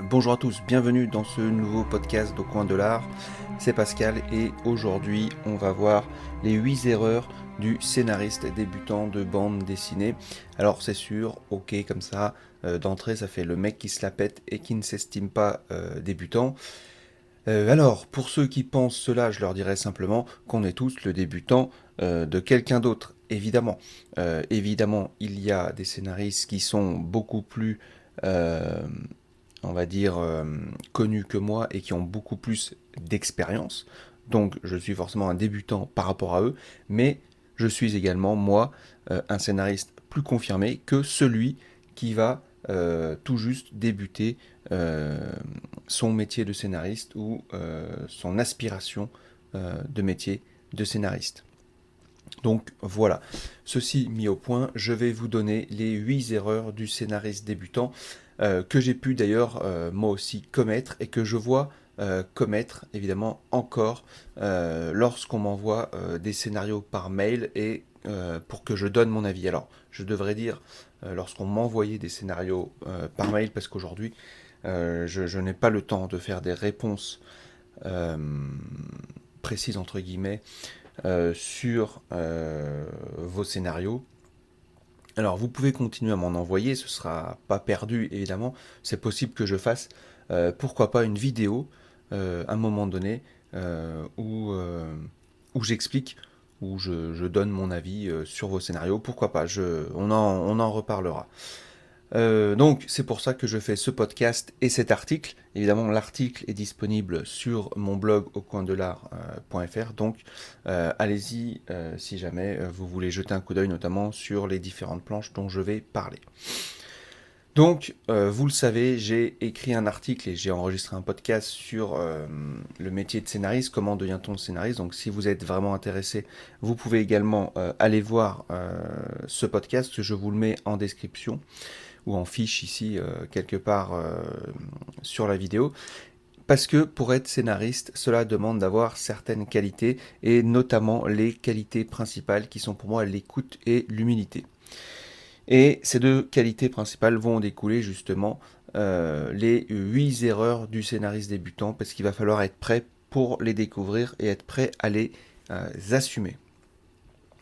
Bonjour à tous, bienvenue dans ce nouveau podcast d'Au coin de l'art. C'est Pascal et aujourd'hui on va voir les 8 erreurs du scénariste débutant de bande dessinée. Alors c'est sûr, ok comme ça, d'entrée ça fait le mec qui se la pète et qui ne s'estime pas débutant. Alors pour ceux qui pensent cela, je leur dirais simplement qu'on est tous le débutant de quelqu'un d'autre. Évidemment, évidemment, il y a des scénaristes qui sont beaucoup plus euh, on va dire, connus que moi et qui ont beaucoup plus d'expérience. Donc je suis forcément un débutant par rapport à eux, mais je suis également, moi, un scénariste plus confirmé que celui qui va tout juste débuter son métier de scénariste ou son aspiration de métier de scénariste. Donc voilà, ceci mis au point, je vais vous donner les 8 erreurs du scénariste débutant que j'ai pu d'ailleurs moi aussi commettre et que je vois commettre évidemment encore lorsqu'on m'envoie des scénarios par mail et pour que je donne mon avis. Alors je devrais dire lorsqu'on m'envoyait des scénarios par mail parce qu'aujourd'hui je n'ai pas le temps de faire des réponses euh, précises entre guillemets sur vos scénarios. Alors vous pouvez continuer à m'en envoyer, ce sera pas perdu évidemment. C'est possible que je fasse pourquoi pas une vidéo à un moment donné où j'explique, où je donne mon avis sur vos scénarios. Pourquoi pas, on en reparlera. Donc c'est pour ça que je fais ce podcast et cet article. Évidemment, l'article est disponible sur mon blog aucoindelart.fr. Donc allez-y si jamais vous voulez jeter un coup d'œil notamment sur les différentes planches dont je vais parler. Donc, vous le savez, j'ai écrit un article et j'ai enregistré un podcast sur le métier de scénariste, comment devient-on scénariste. Donc, si vous êtes vraiment intéressé, vous pouvez également aller voir ce podcast, je vous le mets en description ou en fiche ici quelque part sur la vidéo. Parce que pour être scénariste, cela demande d'avoir certaines qualités et notamment les qualités principales qui sont pour moi l'écoute et l'humilité. Et ces deux qualités principales vont découler justement les 8 erreurs du scénariste débutant parce qu'il va falloir être prêt pour les découvrir et être prêt à les assumer.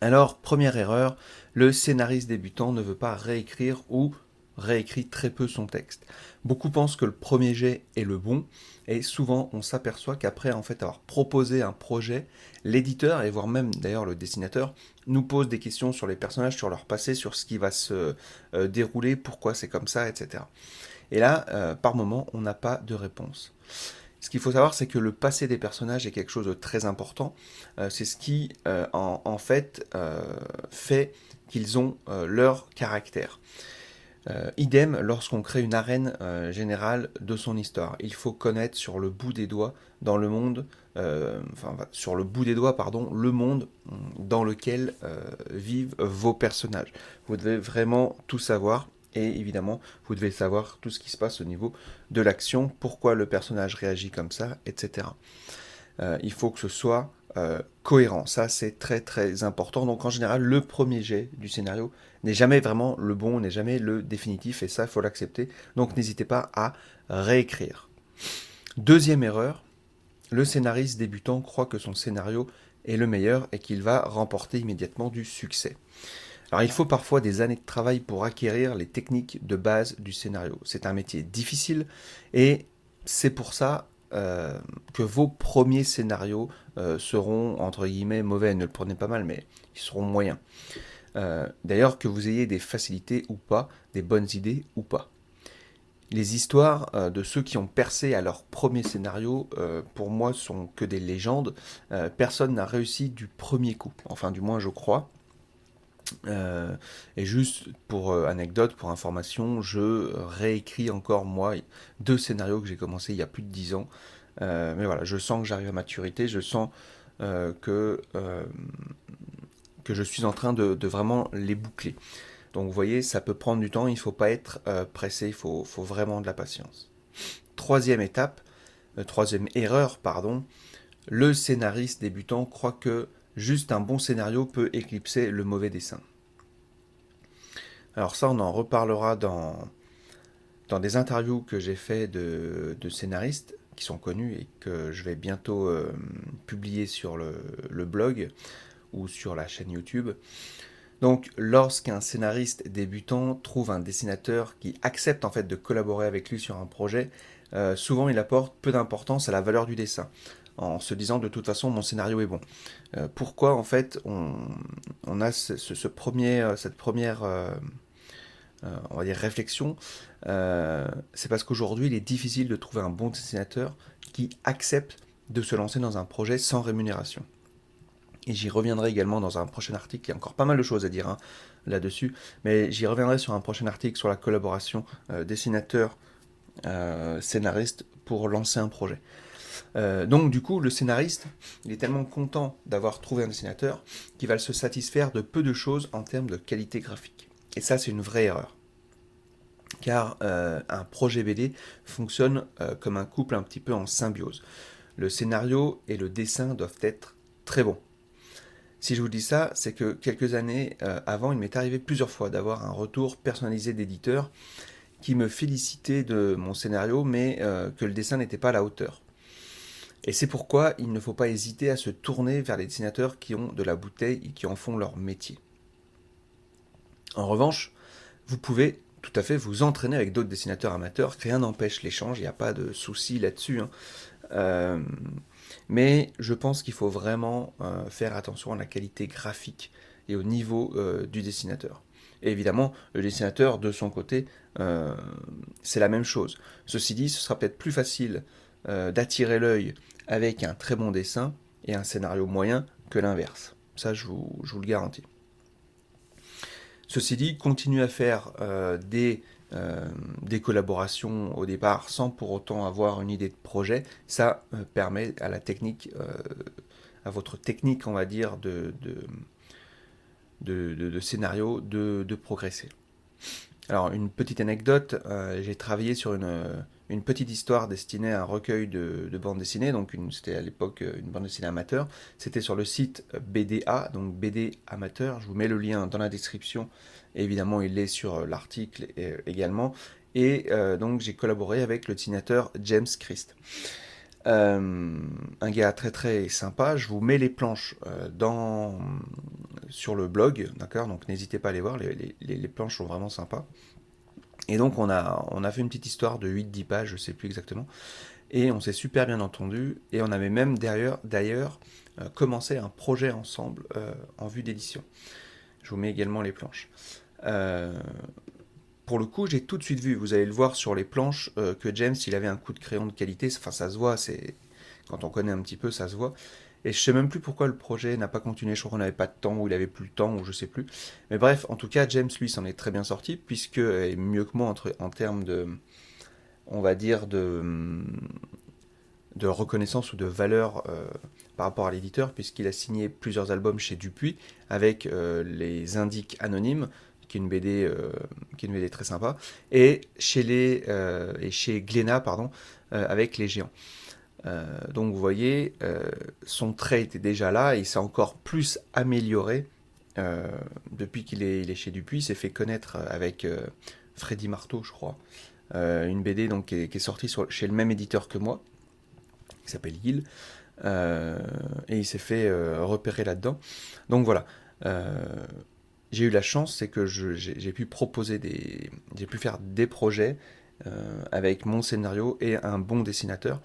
Alors, première erreur, le scénariste débutant ne veut pas réécrire ou réécrit très peu son texte. Beaucoup pensent que le premier jet est le bon, et souvent on s'aperçoit qu'après en fait avoir proposé un projet, l'éditeur, et voire même d'ailleurs le dessinateur, nous pose des questions sur les personnages, sur leur passé, sur ce qui va se dérouler, pourquoi c'est comme ça, etc. Et là, par moment, on n'a pas de réponse. Ce qu'il faut savoir, c'est que le passé des personnages est quelque chose de très important. C'est ce qui, en fait, fait qu'ils ont leur caractère. Idem lorsqu'on crée une arène générale de son histoire. Il faut connaître sur le bout des doigts dans le monde, sur le bout des doigts, pardon, le monde dans lequel vivent vos personnages. Vous devez vraiment tout savoir. Et évidemment, vous devez savoir tout ce qui se passe au niveau de l'action, pourquoi le personnage réagit comme ça, etc. Il faut que ce soit cohérent. Ça, c'est très très important. Donc en général, le premier jet du scénario n'est jamais vraiment le bon, n'est jamais le définitif, et ça, il faut l'accepter. Donc n'hésitez pas à réécrire. Deuxième erreur, le scénariste débutant croit que son scénario est le meilleur et qu'il va remporter immédiatement du succès. Alors il faut parfois des années de travail pour acquérir les techniques de base du scénario. C'est un métier difficile et c'est pour ça que vos premiers scénarios seront entre guillemets mauvais. Ne le prenez pas mal, mais ils seront moyens. D'ailleurs, que vous ayez des facilités ou pas, des bonnes idées ou pas. Les histoires de ceux qui ont percé à leur premier scénario, pour moi, sont que des légendes. Personne n'a réussi du premier coup. Enfin, du moins, je crois. Et juste pour anecdote, pour information, je réécris encore moi 2 scénarios que j'ai commencé il y a plus de 10 ans. Mais voilà, je sens que j'arrive à maturité, je sens euh, que, euh, que je suis en train de vraiment les boucler. Donc vous voyez, ça peut prendre du temps, il ne faut pas être pressé, faut vraiment de la patience. Troisième étape, troisième erreur, pardon, le scénariste débutant croit que juste un bon scénario peut éclipser le mauvais dessin. Alors ça, on en reparlera dans des interviews que j'ai fait de scénaristes qui sont connus et que je vais bientôt publier sur le blog ou sur la chaîne YouTube. Donc, lorsqu'un scénariste débutant trouve un dessinateur qui accepte en fait de collaborer avec lui sur un projet, souvent il apporte peu d'importance à la valeur du dessin, en se disant de toute façon mon scénario est bon. Pourquoi en fait on a cette première on va dire réflexion, c'est parce qu'aujourd'hui il est difficile de trouver un bon dessinateur qui accepte de se lancer dans un projet sans rémunération. Et j'y reviendrai également dans un prochain article. Il y a encore pas mal de choses à dire là-dessus. Mais j'y reviendrai sur un prochain article sur la collaboration dessinateur-scénariste pour lancer un projet. Donc du coup, le scénariste, il est tellement content d'avoir trouvé un dessinateur qu'il va se satisfaire de peu de choses en termes de qualité graphique. Et ça, c'est une vraie erreur. Car un projet BD fonctionne comme un couple un petit peu en symbiose. Le scénario et le dessin doivent être très bons. Si je vous dis ça, c'est que quelques années avant, il m'est arrivé plusieurs fois d'avoir un retour personnalisé d'éditeurs qui me félicitait de mon scénario, mais que le dessin n'était pas à la hauteur. Et c'est pourquoi il ne faut pas hésiter à se tourner vers les dessinateurs qui ont de la bouteille et qui en font leur métier. En revanche, vous pouvez tout à fait vous entraîner avec d'autres dessinateurs amateurs, rien n'empêche l'échange, il n'y a pas de souci là-dessus. Mais je pense qu'il faut vraiment faire attention à la qualité graphique et au niveau du dessinateur. Et évidemment, le dessinateur, de son côté, c'est la même chose. Ceci dit, ce sera peut-être plus facile d'attirer l'œil avec un très bon dessin et un scénario moyen que l'inverse. Ça, je vous le garantis. Ceci dit, continuez à faire des collaborations au départ sans pour autant avoir une idée de projet. Ça permet à la technique, à votre technique, on va dire, de scénario de progresser. Alors, une petite anecdote, j'ai travaillé sur une petite histoire destinée à un recueil de bande dessinée, donc c'était à l'époque une bande dessinée amateur. C'était sur le site BDA, donc BD amateur. Je vous mets le lien dans la description. Et évidemment, il est sur l'article également. Et donc, j'ai collaboré avec le dessinateur James Christ. Un gars très très sympa. Je vous mets les planches sur le blog, d'accord. Donc n'hésitez pas à les voir. Les planches sont vraiment sympas. Et donc on a fait une petite histoire de 8-10 pages, je sais plus exactement. Et on s'est super bien entendu. Et on avait même d'ailleurs commencé un projet ensemble en vue d'édition. Je vous mets également les planches. Pour le coup, j'ai tout de suite vu, vous allez le voir sur les planches, que James, il avait un coup de crayon de qualité. Enfin, ça se voit, quand on connaît un petit peu, ça se voit. Et je sais même plus pourquoi le projet n'a pas continué. Je crois qu'on n'avait pas de temps, ou il avait plus le temps, ou je sais plus. Mais bref, en tout cas, James, lui, s'en est très bien sorti, puisque, et mieux que moi en termes de, on va dire, de reconnaissance ou de valeur par rapport à l'éditeur, puisqu'il a signé plusieurs albums chez Dupuis, avec les Indiques Anonymes, qui est une BD très sympa, et chez Glénat, pardon, avec Les Géants. Donc vous voyez, son trait était déjà là, et il s'est encore plus amélioré depuis qu'il est chez Dupuis. Il s'est fait connaître avec Freddy Marteau, je crois, une BD donc, qui est sortie chez le même éditeur que moi, qui s'appelle Hill, et il s'est fait repérer là-dedans. Donc voilà. J'ai eu la chance, c'est que j'ai pu j'ai pu faire des projets avec mon scénario et un bon dessinateur.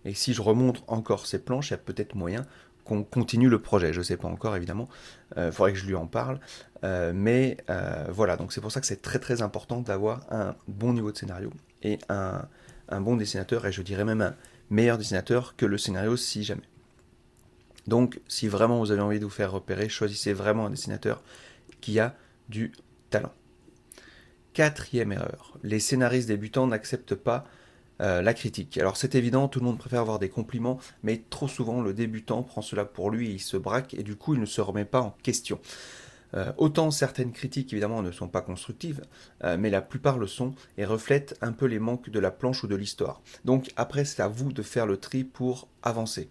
Et si je remonte encore ces planches, il y a peut-être moyen qu'on continue le projet. Je ne sais pas encore, évidemment. Faudrait que je lui en parle. Mais voilà, donc c'est pour ça que c'est très très important d'avoir un bon niveau de scénario et un bon dessinateur, et je dirais même un meilleur dessinateur que le scénario si jamais. Donc, si vraiment vous avez envie de vous faire repérer, choisissez vraiment un dessinateur qui a du talent. Quatrième erreur, les scénaristes débutants n'acceptent pas la critique. Alors c'est évident, tout le monde préfère avoir des compliments, mais trop souvent le débutant prend cela pour lui et il se braque, et du coup il ne se remet pas en question. Autant certaines critiques évidemment ne sont pas constructives, mais la plupart le sont et reflètent un peu les manques de la planche ou de l'histoire. Donc après c'est à vous de faire le tri pour avancer.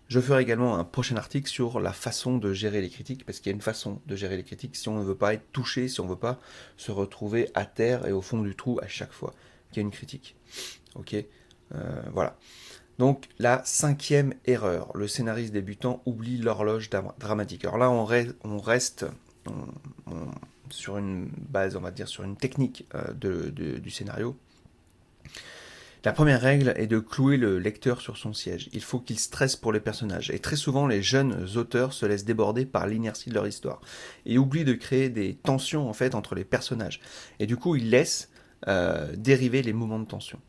Je ferai également un prochain article sur la façon de gérer les critiques, parce qu'il y a une façon de gérer les critiques si on ne veut pas être touché, si on ne veut pas se retrouver à terre et au fond du trou à chaque fois. qu'il y a une critique. Ok, voilà. Donc la 5e erreur, le scénariste débutant oublie l'horloge dramatique. Alors là, on reste sur une base, on va dire, sur une technique du scénario. La première règle est de clouer le lecteur sur son siège. Il faut qu'il stresse pour les personnages. Et très souvent, les jeunes auteurs se laissent déborder par l'inertie de leur histoire et oublient de créer des tensions en fait entre les personnages. Et du coup, ils laissent dériver les moments de tension.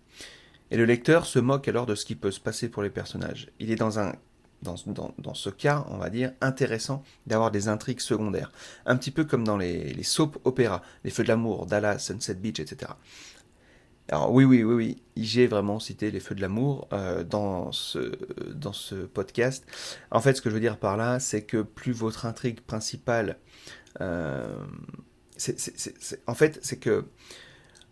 Et le lecteur se moque alors de ce qui peut se passer pour les personnages. Il est dans ce cas, on va dire, intéressant d'avoir des intrigues secondaires. Un petit peu comme dans les soap opéras, Les Feux de l'amour, Dallas, Sunset Beach, etc. Alors oui, j'ai vraiment cité Les Feux de l'amour dans ce podcast. En fait, ce que je veux dire par là, c'est que plus votre intrigue principale... en fait, c'est que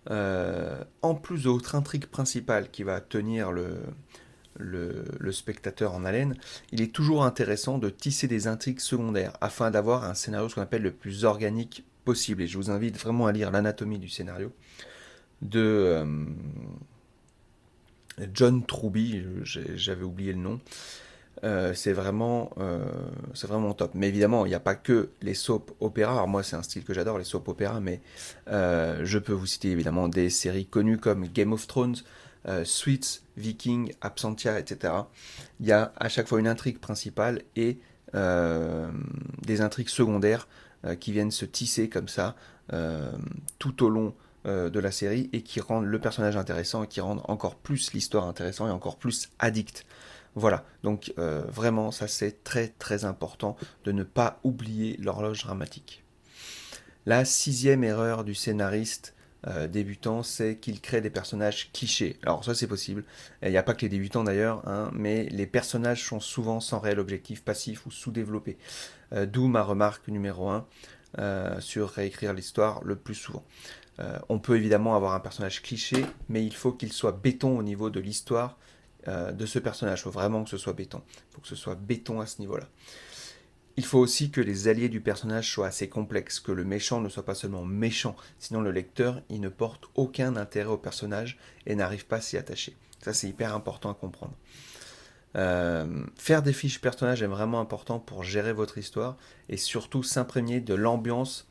en plus de votre intrigue principale qui va tenir le spectateur en haleine, il est toujours intéressant de tisser des intrigues secondaires afin d'avoir un scénario ce qu'on appelle le plus organique possible. Et je vous invite vraiment à lire l'anatomie du scénario de John Truby, j'avais oublié le nom. C'est vraiment top. Mais évidemment, il n'y a pas que les soap opéras. Alors moi, c'est un style que j'adore, les soap opéras, mais je peux vous citer évidemment des séries connues comme Game of Thrones, Suits, Viking, Absentia, etc. Il y a à chaque fois une intrigue principale et des intrigues secondaires qui viennent se tisser comme ça tout au long de la série et qui rendent le personnage intéressant et qui rendent encore plus l'histoire intéressante et encore plus addict. Voilà, donc vraiment ça c'est très très important de ne pas oublier l'horloge dramatique. La 6e erreur du scénariste débutant, c'est qu'il crée des personnages clichés. Alors ça c'est possible, il n'y a pas que les débutants d'ailleurs, hein, mais les personnages sont souvent sans réel objectif, passifs ou sous-développés. D'où ma remarque numéro 1 sur réécrire l'histoire le plus souvent. On peut évidemment avoir un personnage cliché, mais il faut qu'il soit béton au niveau de l'histoire de ce personnage. Il faut vraiment que ce soit béton. Il faut que ce soit béton à ce niveau-là. Il faut aussi que les alliés du personnage soient assez complexes, que le méchant ne soit pas seulement méchant, sinon le lecteur il ne porte aucun intérêt au personnage et n'arrive pas à s'y attacher. Ça c'est hyper important à comprendre. Faire des fiches personnages est vraiment important pour gérer votre histoire et surtout s'imprégner de l'ambiance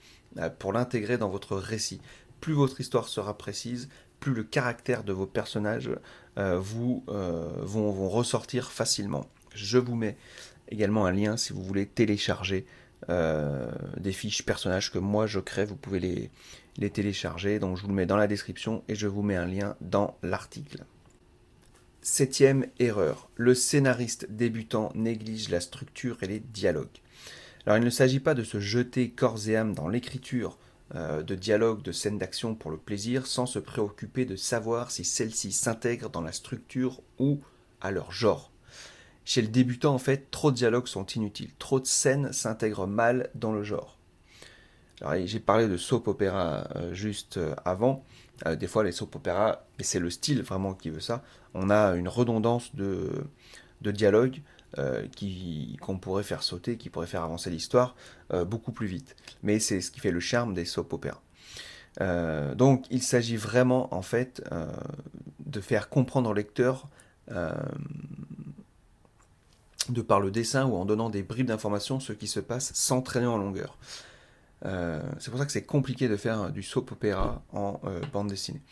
pour l'intégrer dans votre récit. Plus votre histoire sera précise, plus le caractère de vos personnages vont ressortir facilement. Je vous mets également un lien si vous voulez télécharger des fiches personnages que moi je crée. Vous pouvez les télécharger, donc je vous le mets dans la description et je vous mets un lien dans l'article. 7e erreur, le scénariste débutant néglige la structure et les dialogues. Alors il ne s'agit pas de se jeter corps et âme dans l'écriture de dialogues, de scènes d'action pour le plaisir, sans se préoccuper de savoir si celles-ci s'intègrent dans la structure ou à leur genre. Chez le débutant, en fait, trop de dialogues sont inutiles, trop de scènes s'intègrent mal dans le genre. Alors, j'ai parlé de soap opéra juste avant. Des fois, les soap opéras, mais c'est le style vraiment qui veut ça, on a une redondance de dialogue qu'on pourrait faire sauter, qui pourrait faire avancer l'histoire beaucoup plus vite. Mais c'est ce qui fait le charme des soap opéras. Donc, il s'agit vraiment, en fait, de faire comprendre au lecteur de par le dessin ou en donnant des bribes d'informations ce qui se passe sans traîner en longueur. C'est pour ça que c'est compliqué de faire du soap opéra en bande dessinée.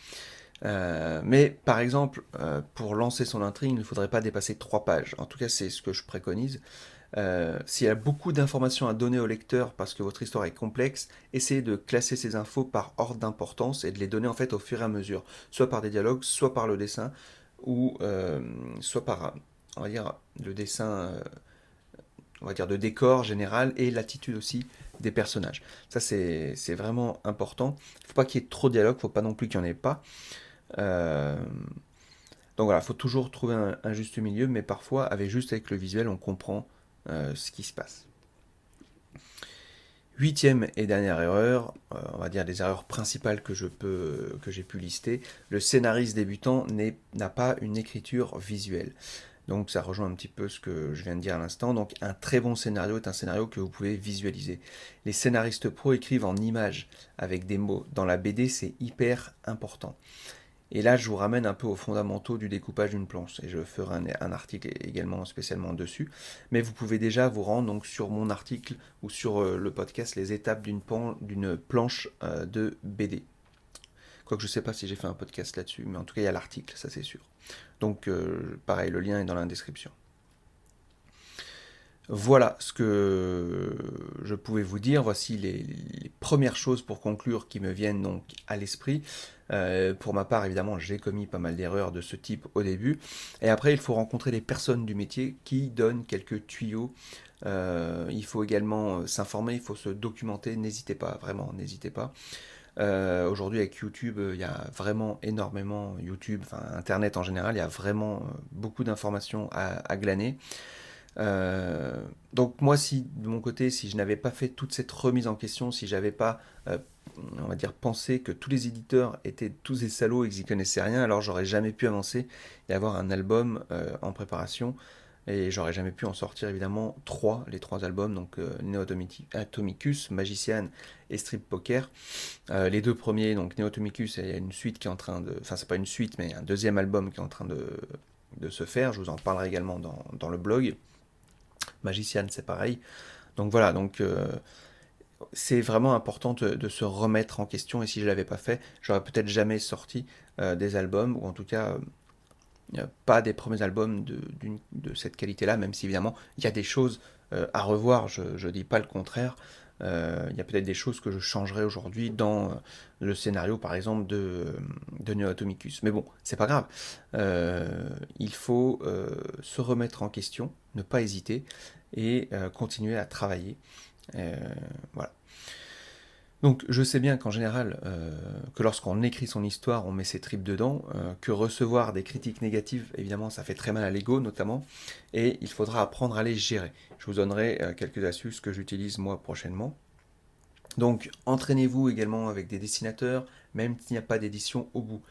Mais par exemple, pour lancer son intrigue, il ne faudrait pas dépasser 3 pages. En tout cas, c'est ce que je préconise. S'il y a beaucoup d'informations à donner au lecteur parce que votre histoire est complexe, essayez de classer ces infos par ordre d'importance et de les donner en fait au fur et à mesure, soit par des dialogues, soit par le dessin, ou soit par, on va dire, le dessin, on va dire, de décor général et l'attitude aussi des personnages. Ça, c'est vraiment important. Il ne faut pas qu'il y ait trop de dialogue, il ne faut pas non plus qu'il n'y en ait pas. Donc voilà, il faut toujours trouver un juste milieu, mais parfois, juste avec le visuel, on comprend ce qui se passe. 8e et dernière erreur, on va dire les erreurs principales que j'ai pu lister, le scénariste débutant n'a pas une écriture visuelle. Donc ça rejoint un petit peu ce que je viens de dire à l'instant. Donc un très bon scénario est un scénario que vous pouvez visualiser. Les scénaristes pros écrivent en images avec des mots. Dans la BD, c'est hyper important. Et là, je vous ramène un peu aux fondamentaux du découpage d'une planche. Et je ferai un article également spécialement dessus. Mais vous pouvez déjà vous rendre donc, sur mon article ou sur le podcast les étapes d'une planche de BD. Quoique je ne sais pas si j'ai fait un podcast là-dessus, mais en tout cas, il y a l'article, ça c'est sûr. Donc, pareil, le lien est dans la description. Voilà ce que je pouvais vous dire. Voici les premières choses pour conclure qui me viennent donc à l'esprit. Pour ma part, évidemment, j'ai commis pas mal d'erreurs de ce type au début. Et après, il faut rencontrer des personnes du métier qui donnent quelques tuyaux. Il faut également s'informer, il faut se documenter. N'hésitez pas, vraiment, n'hésitez pas. Aujourd'hui, avec YouTube, il y a vraiment énormément, YouTube, enfin Internet en général, il y a vraiment beaucoup d'informations à glaner. Donc moi, si de mon côté, si je n'avais pas fait toute cette remise en question, si j'avais pas, on va dire, pensé que tous les éditeurs étaient tous des salauds et qu'ils n'y connaissaient rien, alors j'aurais jamais pu avancer et avoir un album en préparation. Et j'aurais jamais pu en sortir évidemment les trois albums, donc Neo Atomicus, Magician et Strip Poker. Les deux premiers, donc Neo Atomicus, il y a une suite qui est en train de... Enfin, c'est pas une suite, mais un deuxième album qui est en train de se faire. Je vous en parlerai également dans le blog. Magician, c'est pareil. Donc voilà, donc c'est vraiment important de se remettre en question. Et si je ne l'avais pas fait, j'aurais peut-être jamais sorti des albums, ou en tout cas pas des premiers albums de cette qualité-là, même si évidemment il y a des choses à revoir, je ne dis pas le contraire. Il y a peut-être des choses que je changerais aujourd'hui dans le scénario, par exemple, de Neo Atomicus. Mais bon, c'est pas grave. Il faut se remettre en question, ne pas hésiter et continuer à travailler. Voilà. Donc je sais bien qu'en général, que lorsqu'on écrit son histoire, on met ses tripes dedans, que recevoir des critiques négatives, évidemment, ça fait très mal à l'ego notamment, et il faudra apprendre à les gérer. Je vous donnerai quelques astuces que j'utilise moi prochainement. Donc entraînez-vous également avec des dessinateurs, même s'il n'y a pas d'édition au bout.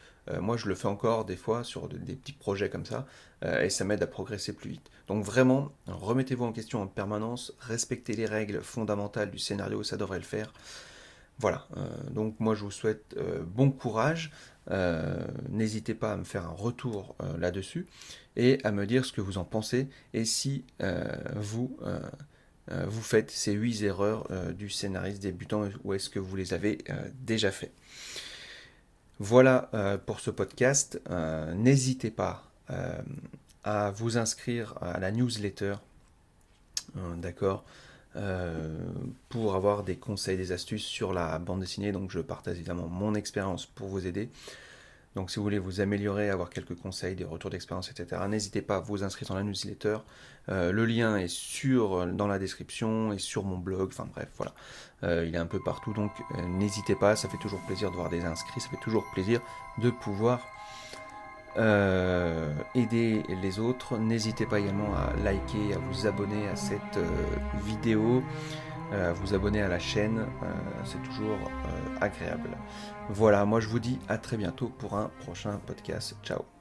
Moi je le fais encore des fois sur des petits projets comme ça, et ça m'aide à progresser plus vite. Donc vraiment, remettez-vous en question en permanence, respectez les règles fondamentales du scénario, ça devrait le faire. Voilà, donc moi je vous souhaite bon courage, n'hésitez pas à me faire un retour là-dessus et à me dire ce que vous en pensez et si vous faites ces 8 erreurs du scénariste débutant ou est-ce que vous les avez déjà fait. Voilà pour ce podcast, n'hésitez pas à vous inscrire à la newsletter, d'accord, pour avoir des conseils, des astuces sur la bande dessinée. Donc je partage évidemment mon expérience pour vous aider. Donc si vous voulez vous améliorer, avoir quelques conseils, des retours d'expérience, etc., n'hésitez pas à vous inscrire dans la newsletter. Le lien est dans la description et sur mon blog, enfin bref, voilà. Il est un peu partout, donc n'hésitez pas, ça fait toujours plaisir de voir des inscrits, ça fait toujours plaisir de pouvoir aider les autres. N'hésitez pas également à liker, à vous abonner à cette vidéo, à vous abonner à la chaîne, c'est toujours agréable. Voilà, moi je vous dis à très bientôt pour un prochain podcast. Ciao.